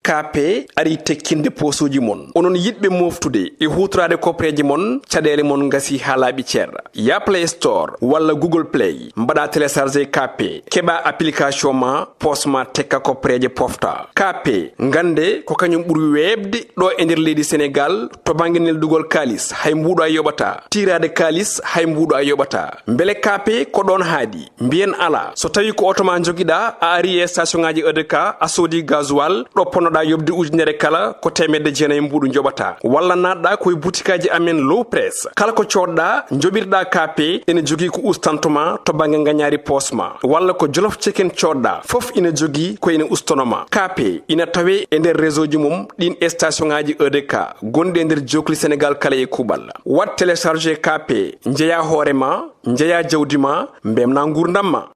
KP ari tekkinde posuji mon onon yidbe moftude e hutrade kopreji mon cadele mon ngasi halabi cerra ya Play Store wala Google Play mbada télécharger KP keba application ma posma tekka kopreje pofta KP ngande ko kanyum buri webde do e nder leydi Sénégal to banginel dugol kalis hay mbudo ay yobata tirade kalis hay mbudo ay yobata mbele KP ko don haadi mbien ala so tawi ko automa jogida a ari e station ngaji EDK a sodi gasoil do ponoda yobde ujunere kala ko temedde jeenay mbudu jobata walla nadda koy boutikaji amen low press kala ko codda jobirda KP ene jogi ko ustantuma to bangi nganyari posma walla ko jolof chicken codda fof ina jogi ko ina ustonoma KP ina tawe e nder réseau ji mum din station ngaji EDK gonde nder jokli Sénégal kala e kubal wat télécharger KP njeya horema njeya jawdima mbemna ngurdamma.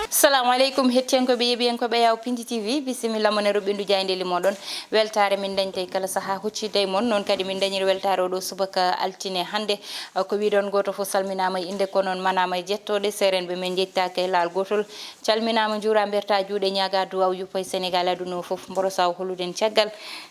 Assalamu alaikum hettiyanko be yebiyanko be yaw Piindi TV bismillah mon robindu jayndeli modon weltare min dañtay kala saha huccidey mon non kadi min dañir weltare do subaka altine hande ko wi don goto fo salminama inde ko non manama jettode serenbe men jettake laal gotol calminama jura berta juude ñaga duwaw yupay Sénégal aduno fof mborosaw holuden ciagal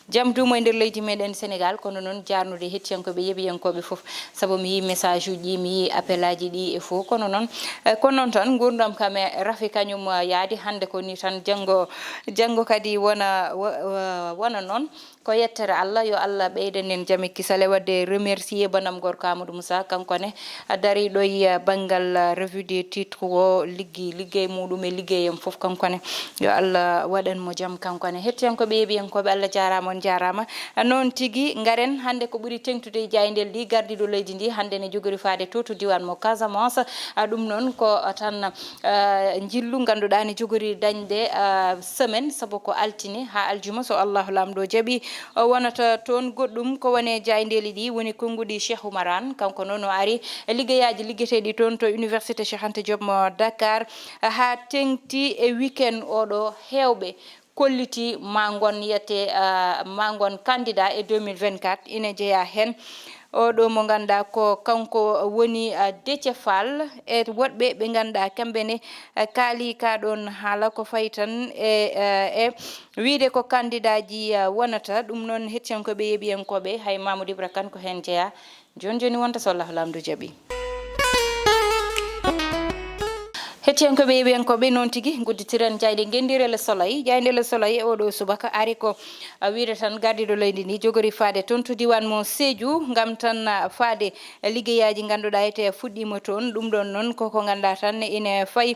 jam dumo nder leydi meden Sénégal kono non jarnude hettiyanko be yebiyanko be fof sabo mi yi message uji mi yi appel aji di e fo kono non tan gurdam kame rafi kanyum yaadi hande ko ni tan jango kadi wona non ko yettere Allah yo Allah beydenen jami kisale wadde remercier banam gorko Amadou Moussa kankone dari do bangal revue des titres o liggey mudum e liggeyam fof kankone yo Allah wadan mo jam kankone hettiyanko be yebiyanko be Allah jarama on jarama non tigi ngaren hande ko buri tengtude jayndel di gardi do leydi ndi hande ne jogori faade to diwan mo Casamance dum non ko tan jillu ganduda ne jogori dañde semaine sabo ko altine ha aljuma so Allah lamdo jabi wonata ton goddum ko wone jayndeli di woni kongudi Cheikh Oumarane kanko nono ari liggeyaaji liggetedi ton to université Cheikh Anta Diop mo Dakar ha tengti e weekend odo hewbe kolliti mangon yete mangon candidat e 2024 ine jeya hen odo mo ganda ko kanko woni Déthié Fall e wodbe be ganda kambene kali ka don hala ko faytan e wiide ko candidat ji wonata dum non hettiyanko be yebiyanko be hay Mamadou Ibra Kane ko hen jeya joni wonta sallahu lamdu jabi hettiyanko be yebiyanko be non tigi gudditiren jayde gendirele solay jaydele solay odo subaka ari ko wiide tan gardido leydi ni jogori faade ton to diwan mo Sédhiou ngam tan faade liggeyaaji ganduda ete fuddima ton dum don non koko ganda tan ine fay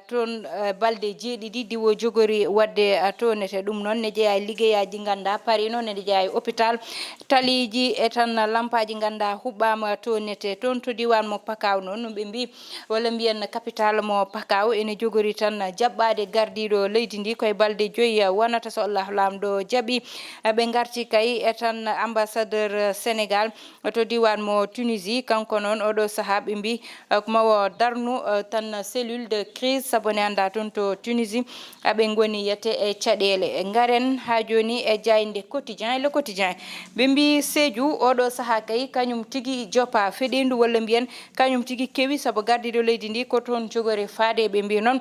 ton balde jeedidi diwo jogori wadde tonete dum non ne jeya liggeyaaji ganda pari non ne jeya hôpital taliji e tan lampaji ganda hubbama tonete ton to diwan mo Pakaw non be mbi wala mbiyen capital mo Pakaw ene jogori tan jabbade gardido leydi ndi koy balde joyi wonata so Allah lamdo jabi be garti kay etan ambassadeur Sénégal to diwan mo Tunisie kanko non odo sahabe mbi mawo darnu tan cellule de crise sabone anda ton to Tunisie abe ngoni yete e cadele ngaren ha joni e jaynde quotidien le quotidien be mbi Sédhiou odo saha kay kanyum tigi jopa fedendu wala mbiyen kanyum tigi kewi sabo gardido leydi ndi ko ton jogori faade be mbi non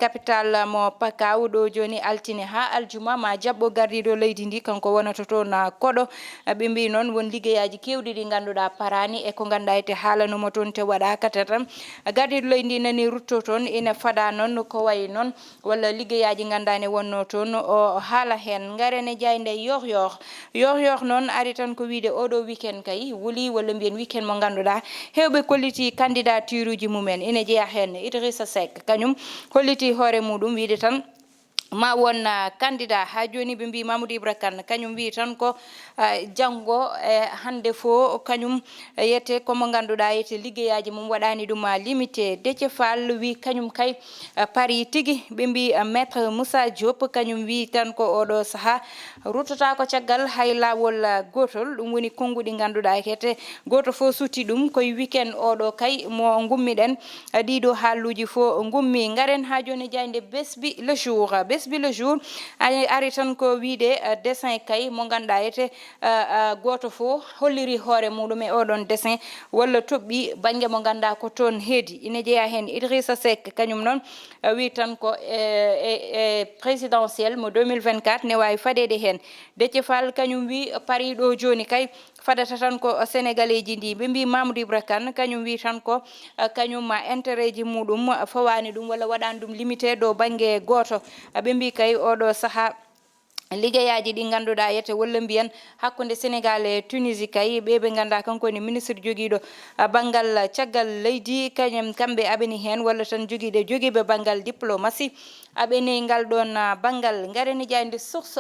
capital mo Pakaw do joni altine ha aljuma ma jabbo gardido leydi ndi kanko wonato to na kodo be mbi non won liggeyaaji kewdi di ganduda parani e ko ganda ete halano mo ton te wada katatam gardido leydi nani rutto ton ina fada non ko way non wala liggeyaaji gandane wonno ton o hala hen ngarene jaynde yor non ari tan ko wiide odo weekend kay wuli wala mbiyen weekend mo ganduda hewbe kolliti candidature uji mumen ina jeya hen Idrissa Seck kanyum holliti hore mudum wiide tan ma won candidat ha joni be mbi Mamadou Ibra Kane kanyum wi tan ko jango hande fo kanyum yete ko mo ganduda yete liggeyaaji mum wadani dum limité Déthié Fall wi kanyum kay pari tigi be mbi maître Moussa Diop kanyum wi tan ko odo saha rutata ko ciagal hay lawol gotol dum woni kongudi ganduda yete goto fo suti dum koy weekend odo kay mo ngummiden dido haluji fo ngummi ngaren ha joni jaynde besbi le jour lesbi le jour ari tan ko wiide dessin kay mo ganda ete goto fo holliri hoore muɗum e oɗon dessin walla toɓɓi banggue mo ganda ko toon heedi ine jeeya hen Idrissa Seck kañum noon wi tan ko présidentiel mo 2024 ne wawi fadede hen Déthié Fall kañum wi pari ɗo joni kay fadata tan ko sénégalais ji ndi ɓe mbi Mamadou Ibra Kane kañum wi tan ko kañum intérêt ji muɗum fawani ɗum walla waɗani ɗum limité ɗo banggue goto ɓe mbi kay oɗo saaha liggeyaji ɗi ganduɗa yete walla mbiyan hakkude Sénégal e Tunisie kay ɓe ganda kankoni ministre joguiɗo banggal caggal leydi kañum kamɓe aɓeni hen walla tan joguiɓe banggal diplomatie aɓeni ngal ɗon banggal gareni jayde source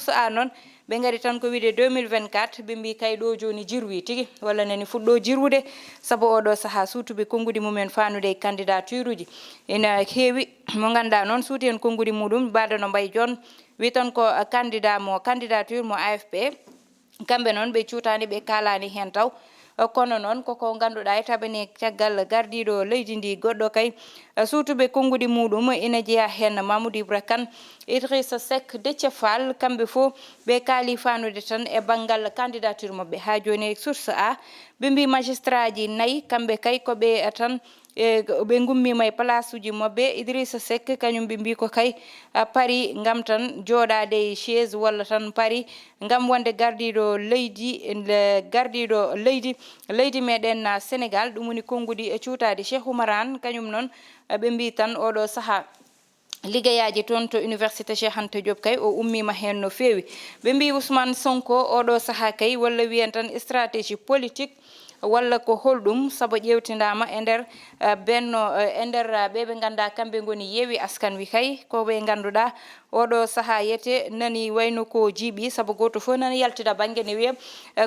a noon ɓe gari tan ko wiide 2024 ɓe mbi kay ɗo joni jirwi tigui walla nani fuɗɗo jirwude saabu oɗo saaha suutuɓe konngudi mumen fanude e candidature uji ina heewi mo ganda noon suuti hen konngudi muɗum badano Mbaye Dione wi tan ko candidature mo AFP kamɓe noon ɓe cuutani ɓe kalani hen taw kono noon koko ganduɗa e taɓani caggal gardiɗo leydi ndi goɗɗo kay suutuɓe konngudi muɗum ina jeeya hen Mamadou Ibra Kane Idrissa Seck Déthié Fall kamɓe fof ɓe kaali fanude tan e banggal candidature mabɓe ha joni source a ɓe mbi magistrat ji 4 kamɓe kay koɓe tan ɓe gummima e place uji mabɓe Idrissa Seck kañum ɓe mbi ko kay pari gam tan joɗade e chaise walla tan pari gam wonde gardiɗo leydi meɗen Sénégal ɗum woni konngudi e cuutade Cheikh Oumar Anne kañum noon ɓe mbi tan oɗo saaha liggeyaji toon to université Cheikh Anta Diop kay o ummima hen no fewi ɓe mbi Ousmane Sonko oɗo saaha kay walla wiyen tan stratégie politique walla ko holɗum saabu ƴewtidama e nder benno e nder ɓeɓe ganda kamɓe goni Yewwi Askan Wi kay ko ɓe ganduɗa oɗo saaha yete nani wayno ko jiiɓi saabu goto fof nani yaltida banggue ne wiya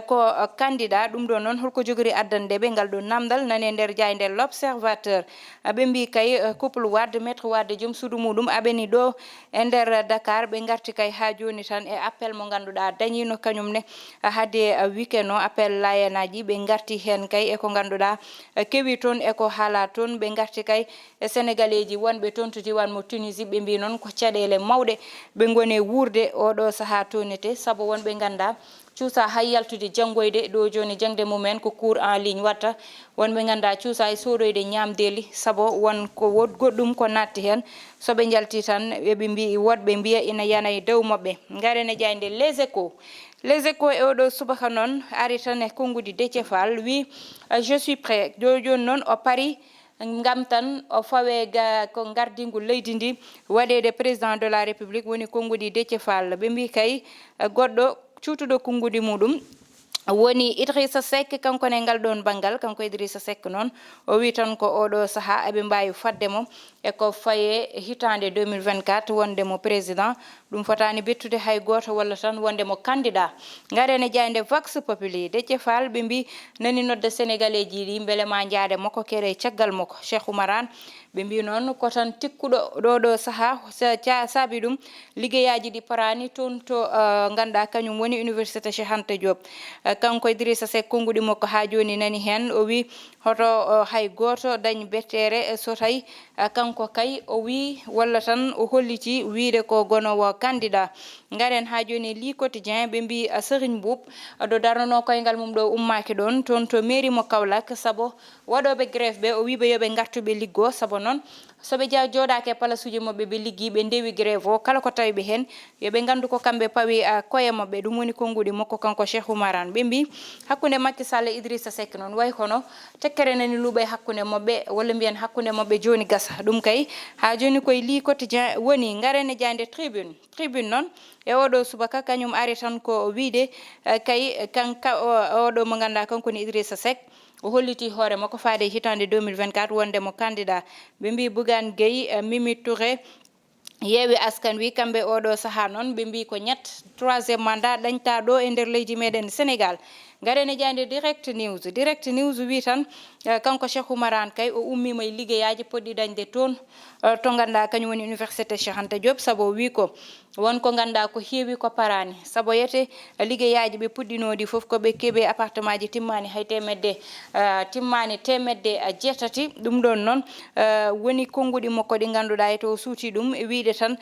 ko candidat ɗum ɗo noon holko jogori addandeɓe ngal ɗo namdal nani e nder jayde l'observateur ɓe mbi kay couple Wade maître Wade joom suudu muɗum aɓeni ɗo e nder Dakar ɓe garti kay ha joni tan e appel mo ganduɗa dañino kañum ne haade weekend o appel layenaji ɓe garti hen kay eko ganduɗa kewi toon eko haala toon ɓe garti kay e sénégalais ji wonɓe toon to diwan mo Tunisie ɓe mbi noon ko caɗele mawɗe ɓe gone wurde oɗo saaha tonete saabu wonɓe ganda cuusa hay yaltude janggoyde ɗo joni jangde mumen ko cours en ligne watta wonɓe ganda cuusa e soɗoyde ñamdeli saabu won ko goɗɗum ko natti hen soɓe jalti tan eɓe mbi woɗɓe mbiya ina yana e dow mabɓe garene jayde les échos e oɗo subaka noon ari tan e konngudi Déthié Fall wi je suis prêt joni noon o pari ngam tan o fawe ko gardingu leydi ndi waɗede président de la république woni konngudi Déthié Fall ɓe mbi kay goɗɗo cuutuɗo konngudi muɗum woni Idrissa Seck kanko ne ngal ɗon banggal kanko Idrissa Seck noon o wi tan ko oɗo saaha eɓe mbawi fadde mo e ko faye hitande 2024 wonde mo président ɗum fotani bettude hay goto walla tan wonde mo candidat garene jayde vox populi Déthié Fall ɓe mbi nani nodde sénégalais ji ɗi beele ma jaade makko kere caggal makko Cheikh Oumar Anne ɓe mbi noon ko tan tikkuɗo ɗo saaha saabi ɗum liggeyaji ɗi parani toon to ganduɗa kañum woni université Cheikh Anta Diop kanko Idrissa Seck konngudi makko ha joni nani hen o wi hoto hay goto dañ bettere so tawi kanko kay o wi walla tan o holliti wiide ko gonowo candidat garen ha joni li quotidien ɓe mbi Serigne Mboup do darano koyngal mum ɗo ummaki ɗon toon to mairie mo Kaolack saabu waɗoɓe grève ɓe o wi ɓe yoɓe gartuɓe liggo saabu noon soɓe joɗake e place uji mabɓe ɓe liggi ɓe ndewi grève o kala ko tawi ɓe hen yoɓe gandu ko kamɓe pawi koye mabɓe ɗum woni konngudi makko kanko Cheikh Oumar Anne ɓe mbi hakkude Macky Sall e Idrissa Seck noon way kono tekkere nani luuɓa e hakkude mabɓe walla mbiyen hakkude mabɓe joni gasa ɗum kay ha joni koye li quotidien woni garene jayde tribune noon e oɗo subaka kañum ari tan ko wiide kay kanka oɗo mo ganduɗa kanko ni Idrissa Seck o holliti hoore makko faade hitande 2024 wonde mo candidat ɓe mbi Bougane Gueye Mimi Touré Yewwi Askan Wi kamɓe oɗo saaha noon ɓe mbi ko 3e mandat dañta ɗo e nder leydi meɗen Sénégal garene jande direct news wi tan kanko Cheikh Oumarane kay o ummima e liggeyaaji poddi dañde toon to ganda kañum woni université Cheikh Anta Diop sabo wi ko won ko ganda ko heewi ko parani sabo yete liggeyaaji ɓe puɗɗinodi fof ko ɓe keeɓe appartement ji timmani hay temedde jeetati ɗum ɗon noon woni konngudi makko ɗi ganduɗa e to o suuti ɗum e wiide tan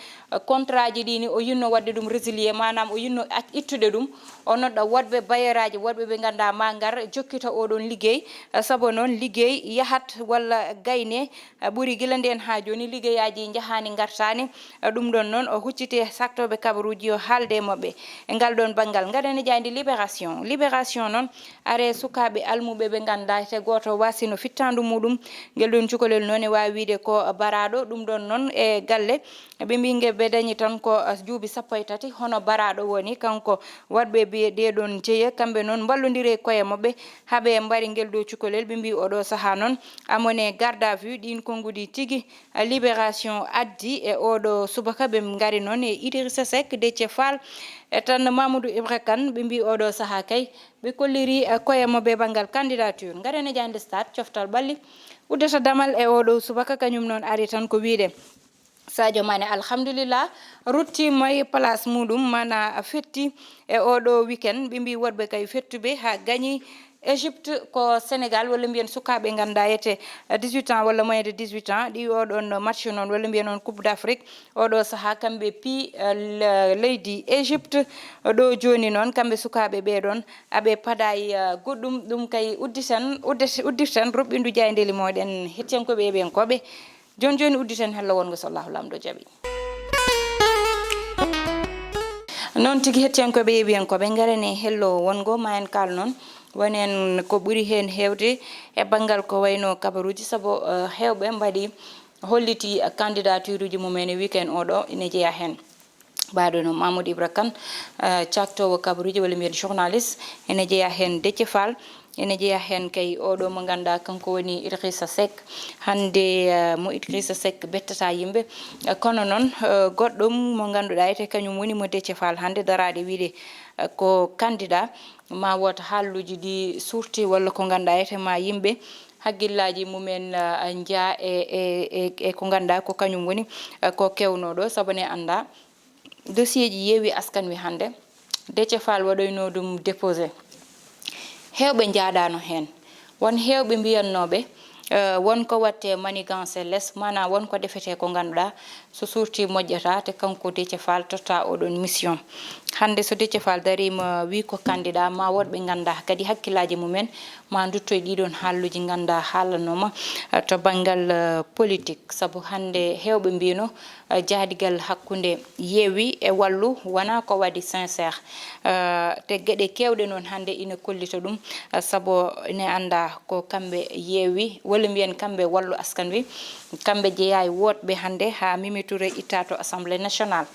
contrat ji ɗini o yinno wadde ɗum résilier manam o yinno ittude ɗum o nodɗa woɗɓe bayeraji woɗɓe ɓe ganda ma ngar jokkita oɗon liggey sabo noon liggey yahat walla gayne ɓuuri gila nden ha joni liggeyaji jahani gartani ɗum ɗon noon o hucciti saktoɓe kabaruji o haalde mabɓe e ngal ɗon banggal gaɗane jandi libération noon are sukaɓe almuɓe ɓe ganda te goto wasino fittandu muɗum ngel ɗon cukalel noon e wawi wiide ko baraɗo ɗum ɗon noon e galle ɓe mbi ɓe dañi tan ko juubi 13 hono baraɗo woni kanko waɗɓe ɗeɗon jeeya kamɓe noon ballodiri koye mabɓe haaɓe mbari ngel ɗo cukalel ɓe mbi oɗo saaha noon amone garde à vue ɗin konngudi tigui libération addi e oɗo subaka ɓe ngari noon e Idrissa Seck Déthié Fall e tan Mamadou Ibra Kane ɓe mbi oɗo saaha kay ɓe kolliri koye mabɓe banggal candidature garene jande stade coftal ɓalli uddata damal e oɗo subaka kañum noon ari tan ko wiide Sadio Mané alhamdulillah ruttima e place muɗum mana fetti e oɗo weekend ɓe mbi woɗɓe kay fettuɓe ha gagni Égypte ko Sénégal walla mbiyen sukaɓe ganda yete 18 ans walla moins de 18 ans ɗi oɗon match noon walla mbiyen on coupe d'Afrique oɗo saaha kamɓe pi leydi Égypte ɗo joni noon kamɓe sukaɓe ɓeɗon aɓe paday goɗɗum ɗum kay udditen roɓɓindu jayndeli moɗen hettiyankoɓe eɓenkoɓe joni udditen hello wongo so Allahu lamɗo jaaɓi noon tigui hettiyankoɓe eɓenkoɓe garane hello wongo ma en kal noon wonen ko ɓuuri hen hewde e banggal ko wayno kabaruji sabo hewɓe mbaɗi holliti candidature uji mumen e weekend oɗo ine jeeya hen baɗo no Mamadou Ibra Kane caktowo kabaruji walla mbiyen journaliste ene jeeya hen Déthié Fall ene jeeya hen kay oɗo mo ganda kanko woni Idrissa Seck hande mo Idrissa Seck bettata yimɓe kono noon goɗɗum mo ganduɗa ete kañum woni mo Déthié Fall hande darade wiide ko candidat ma wota haaluji ɗi surti walla ko ganduɗa ete ma yimɓe haggillaji mumen jaa e ko ganduɗa ko kañum woni ko kewnoɗo sabu ne anda dossier ji yeewi askan wi hande Déthié Fall waɗoyno ɗum déposé hewɓe jaadano hen won hewɓe mbiyannoɓe wonko watte manigance less mana wonko defete ko ganduɗa so surti moƴƴata te kanko Déthié Fall totta oɗon mission hande so Déthié Fall darima wi ko candidat ma woɗɓe ganda kadi hakkillaji mumen ma duttoye ɗiɗon haalluji ganda haalanoma to banggal politique saabu hande hewɓe mbino jaadigal hakkude yeewi e wallu wona ko waɗi sincére te gueɗe kewɗe noon hande ina kollita ɗum saabu ne anda ko kamɓe yeewi walla mbiyen kamɓe wallu askan wi kamɓe jeeya e woɗɓe hande ha Mimi Touré itta to assemblée nationale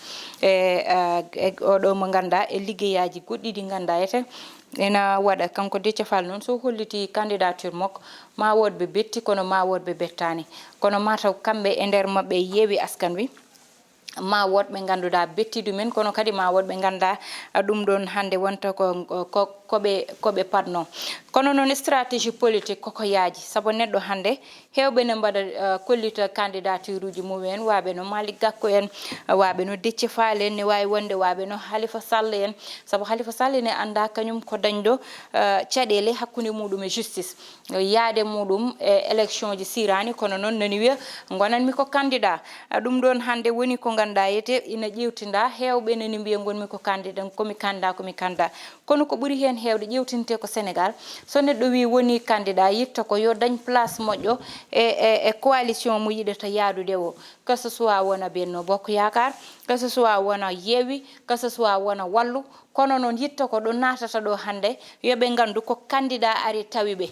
e oɗo mo ganda e liggeyaji goɗɗi ɗi ganda ete ena waɗa kanko Déthié Fall noon so holliti candidature makko ma woɗɓe betti kono ma woɗɓe bettani kono mataw kamɓe e nder mabɓe yeewi askan wi ma woɗɓe ganduɗa bettidu men kono kadi ma woɗɓe ganda ɗum ɗon hande wonta koɓe padno kono noon stratégie politique koko yaaji saabu neɗɗo hande hewɓe ne mbaɗa kollita candidature uji mumen waɓe no Malick Gakou en waɓe no Déthié Fall en ne wawi wonde waɓe no Halifa Sall en saabu Halifa Sall ne anda kañum ko dañɗo caɗele hakkude muɗum e justice yaade muɗum e élection ji sirani kono noon nani wiya gonanmi ko candidat ɗum ɗon hande woni ko ganduɗa yete ina ƴewtinda hewɓe nani mbiya gonmi ko candidat komi candidat kono ko ɓuuri hen hewde ƴewtinte ko Sénégal so neɗɗo wi woni candidat yitta ko yo dañ place moƴƴo e coalition mo yiɗata yaadude o que ce soit wona Benno Bokk Yaakaar que ce soit wona Yewwi que ce soit wona Wallu kono noon yitta ko ɗo natata ɗo hande yoɓe gandu ko candidat ari tawi ɓe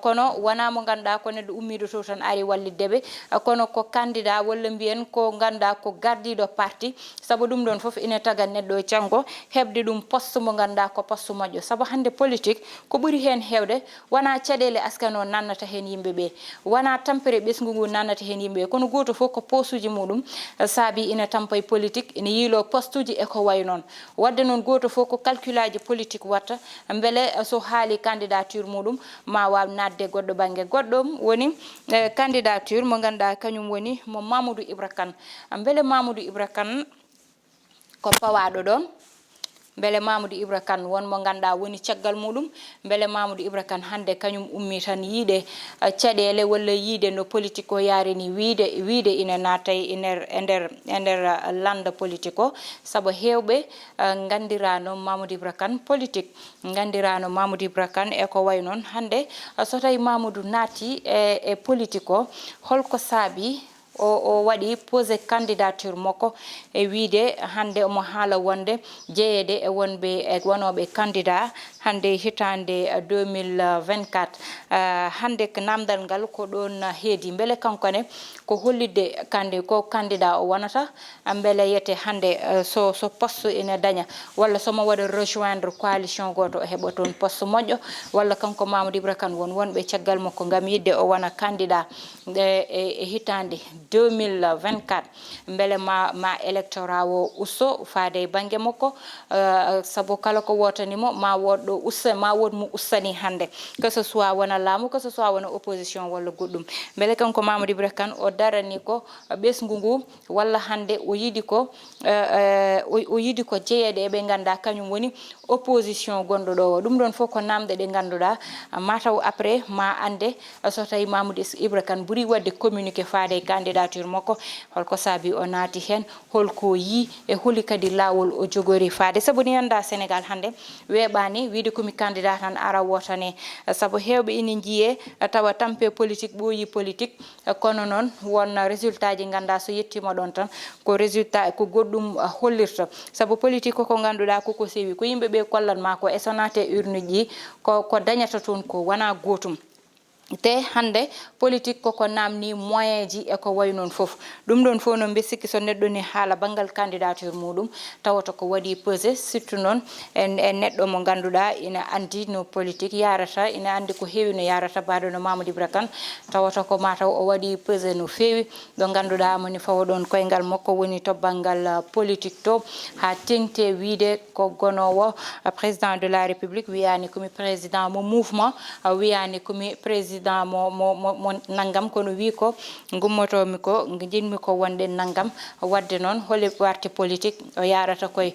kono wona mo ganduɗa ko neɗɗo ummiɗo to tan ari walliddeɓe kono ko candidat walla mbiyen ko ganduɗa ko gardiɗo leader party sabu dum don fof ina taga neddo jango hebde dum poste mo ganda ko poste mojo sabu hande politique ko buri hen hewde wana cadele askano nannata hen yimbe be wana tampere besngu nannata hen yimbe kono goto fof ko posuji mudum saabi ina tampay politique ina yilo postuji e ko way non wadde non goto fof ko calculaji politique watta mbele so haali candidature mudum ma waw nadde goddo bange goddom woni candidature mo ganda kanyum woni mo Mamadou Ibra Kane mbele Mamadou Ibra Kane ko pawado don mbele Mamadou Ibra Kane won mo ganda woni caggal mudum mbele Mamadou Ibra Kane hande kanyum ummi tan yiide cadele walla yiide no politiko yarini wiide ina natay ender landa politiko sabo hewbe gandirano Mamadou Ibra Kane politique gandirano Mamadou Ibra Kane e ko way non hande so tay Mamadou nati e politiko holko saabi o wadi posé candidature moko e wiide hande omo haala wonde jeeyede e wonbe e wonobe candidat hande hitande 2024 hande ko namdal ngal ko don heedi mbele kankone ko hollide ko candidat o wonata mbele yete hande so poste ina daña walla somo wada rejoindre coalition goto heboton poste mojo walla kanko Mamadou Ibra Kane wonbe caggal mako ngam yidde o wona candidat e hitande 2024 mbele ma electorat o usso faade bange mako sabo kala ko wotanimo ma woddo ussa ma wod mu ussani hande que ce soit wona laamu que ce soit wona opposition walla goddum mbele kanko Mamadou Ibra Kane o darani ko besngu walla hande o yidi ko jeeyede be ganda kanyum woni opposition gondo do dum don foko namde de ganduda mataw après ma ande so tay Mamadou Ibra Kane buri wadde communiquer faade candidature mako holko saabi o naati hen holko yi e holi kadi lawol o jogori faade sabu ni anda Sénégal hande webani wiide komi candidat tan ara wotane sabu hewbe ini jiye tawa tampe politique boyi politique kono non won résultat ji ganda so yettima don tan ko résultat ko goddum hollirta sabu politique ko ganduda ko sewi ko yimbe be kollan mako e sonate urne ji ko dañata ton ko wana gotum te hande politique koko namni moyen ji e ko way non fof dum don fo no besiki so neddo ni haala bangal candidature mudum tawata ko wadi peser surtout non en neddo mo ganduda ina andi no politique yarata ina andi ko heewi no yarata baado no Mamadou Ibra Kane tawata ko mata o wadi peser no feewi do ganduda moni fawdon koyngal makko woni to bangal politique to ha tengte wiide ko gonowo président de la république wiani komi président mo mouvement wiani komi président mo nangam kono wi ko gummoto mi ko jinmi ko wonde nangam wadde non holi parti politique o yarata koy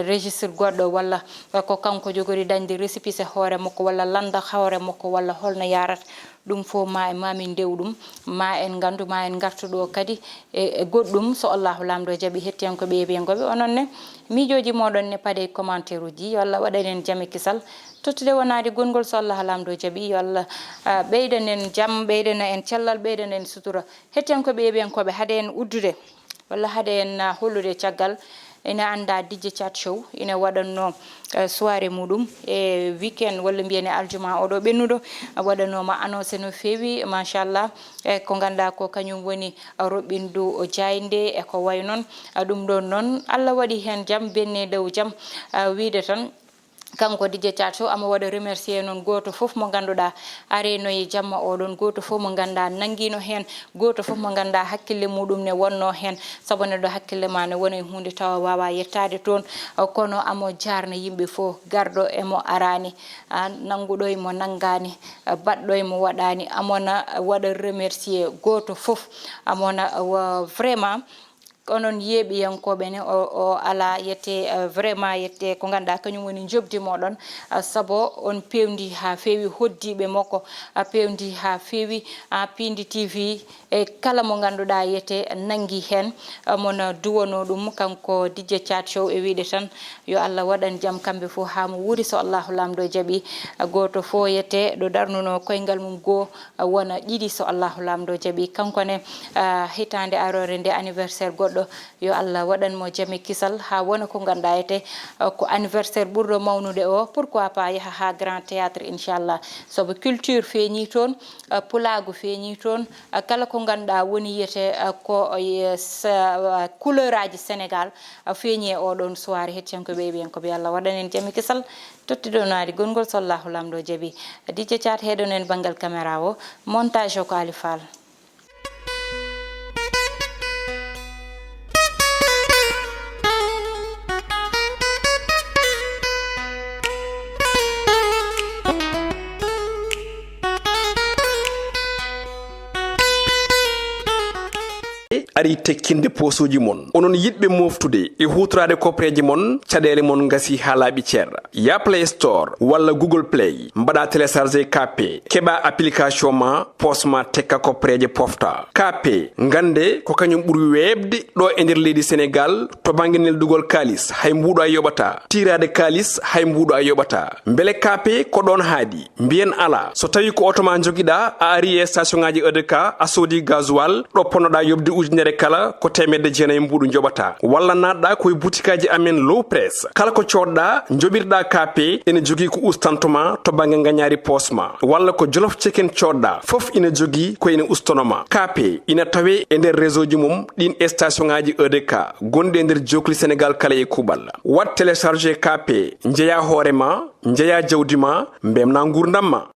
registre goddo walla ko kanko jogori dañde récépissé hoore makko walla landa hoore makko walla holno yarata dum fo ma min dewdum ma en gandu ma en gartudo kadi e goddum so Allahu lamdo jabi hetten ko be ngobe ononne mijoji modon ne pade commentaire uji walla wadanen jami kisal tottude wonade gongol so Allah lamdo jabi walla beydanen jam beydana en cellal beydanen sutura hetten ko be ko be hade en uddude walla hade en hollude caggal ina anda DJ Chat Show ina wadanno soirée mudum e weekend walla mbiyene aljuma odo bennudo wadanno ma annonce no fewi machallah e ko ganda ko kanyum woni robindu o jaynde e ko way non dum don non Allah wadi hen jam benne dow jam wiide tan kanko DJ Chat Show ama wada remercier non goto fof mo ganduda areno e jamma odon goto fof mo ganda nangino hen goto fof mo ganda hakkille mudum ne wonno hen sabone do hakkille ma ne woni hunde tawa wawa yettade ton kono amo jarna yimbe fof gardo e mo arani nangudo e mo nangani baddo e mo wadani amona wada remercier goto fof amona vraiment onon yebi yankobe ne o ala yete vraiment yete ko ganda kanyum woni jobdi modon sabo on pewndi ha fewi hoddibe moko pewndi ha fewi Piindi TV e kala mo ganduda yete nangi hen mona duwono dum kanko DJ Chat Show e wiide tan yo Allah wadan jam kambe fo ha mo wuri so Allahu lamdo jabi goto fo yete do darnuno koyngal mum go wona didi so Allahu lamdo jabi kanko ne hitande arore nde anniversaire goɗɗo yo Allah waɗanmo jami kisal ha wona ko ganduɗa ko anniversaire ɓurɗo mawnude o pourquoi pas yaha ha grand théâtre inchallah sobo culture feeñi toon pulagu feeñi toon kala ko ganduɗa woni yiyete ko couleur aji Sénégal feeñi e oɗon soirée hettiyankoɓe ɓiyankoɓe Allah waɗanen jami kisal tottiɗo naadi gongol sallahu lamɗo jaaɓi DJ Thiat heɗonen banggal caméra o montage o ko Ali Fall. ari tekkinde posuji mon onon yidbe moftude e hutrade kopreji mon caɗele mon gasi halaɓi ceerra ya Play Store walla Google Play mbaɗa télécharger KP keɓa application ma posma tekka kopreje pofta KP gande ko kañum ɓuuri webde ɗo e nder leydi Sénégal to banggue neldugol kalis hay mbuɗo a yoɓata tirade kalis hay mbuɗo a yoɓata beele KP ko ɗon haadi mbiyen ala so tawi ko auto ma joguiɗa a ari e station ngaji EDK a soodi gasoil ɗo ponnoɗa yobde ujunere kala ko temedde jeenayi mbuɗu joɓata walla natɗa koye boutikaji amen low press kala ko coɗɗa joɓirɗa KP ene jogui ko ustantoma to banggue gagnari posma walla ko jolof chicken coɗɗa foof ina jogui ko ene ustonoma KP ina tawe e nder réseau ji mum ɗin station ngaji EDK gonɗi e nder jokli Sénégal kala e kuɓal wat télécharger KP jeeya hoorema jeeya jawdi ma mbemna gurdam ma